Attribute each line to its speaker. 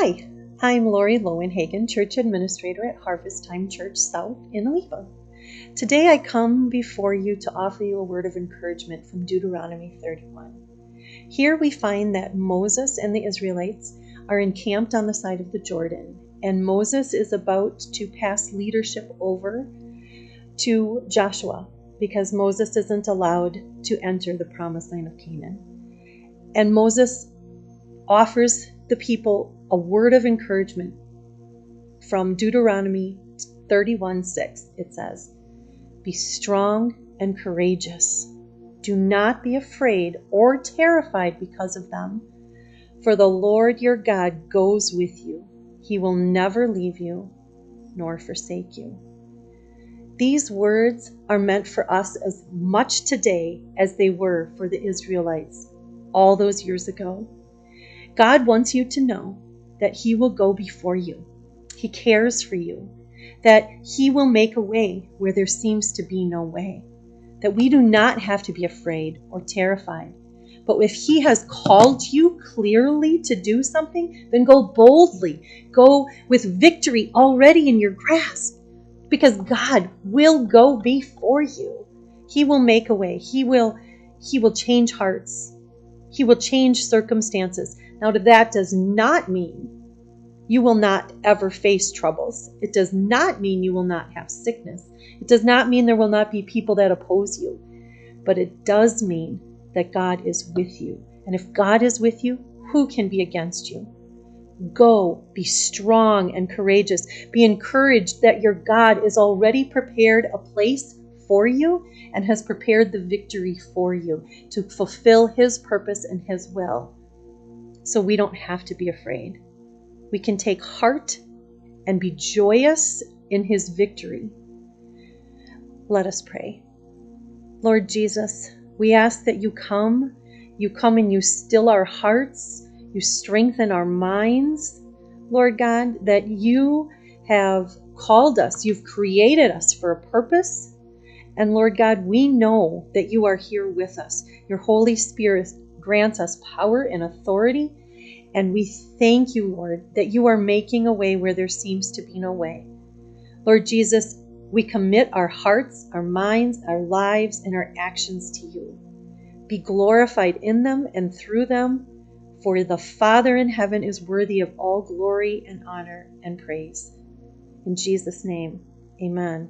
Speaker 1: Hi, I'm Lori Lowenhagen, Church Administrator at Harvest Time Church South in Aliva. Today I come before you to offer you a word of encouragement from Deuteronomy 31. Here we find that Moses and the Israelites are encamped on the side of the Jordan, and Moses is about to pass leadership over to Joshua because Moses isn't allowed to enter the promised land of Canaan. And Moses offers the people a word of encouragement from Deuteronomy 31:6. It says, "Be strong and courageous. Do not be afraid or terrified because of them, for the Lord your God goes with you. He will never leave you nor forsake you." These words are meant for us as much today as they were for the Israelites all those years ago. God wants you to know that He will go before you. He cares for you, that He will make a way where there seems to be no way, that we do not have to be afraid or terrified. But if He has called you clearly to do something, then go boldly. Go with victory already in your grasp, because God will go before you. He will make a way. He will change hearts. He will change circumstances. Now, that does not mean you will not ever face troubles. It does not mean you will not have sickness. It does not mean there will not be people that oppose you. But it does mean that God is with you. And if God is with you, who can be against you? Go, be strong and courageous. Be encouraged that your God is already prepared a place for you and has prepared the victory for you to fulfill His purpose and His will. So we don't have to be afraid. We can take heart and be joyous in His victory. Let us pray. Lord Jesus, we ask that you come and you still our hearts, you strengthen our minds, Lord God, that you have called us, you've created us for a purpose. And Lord God, we know that you are here with us. Your Holy Spirit grants us power and authority. And we thank you, Lord, that you are making a way where there seems to be no way. Lord Jesus, we commit our hearts, our minds, our lives, and our actions to you. Be glorified in them and through them, for the Father in heaven is worthy of all glory and honor and praise. In Jesus' name, amen.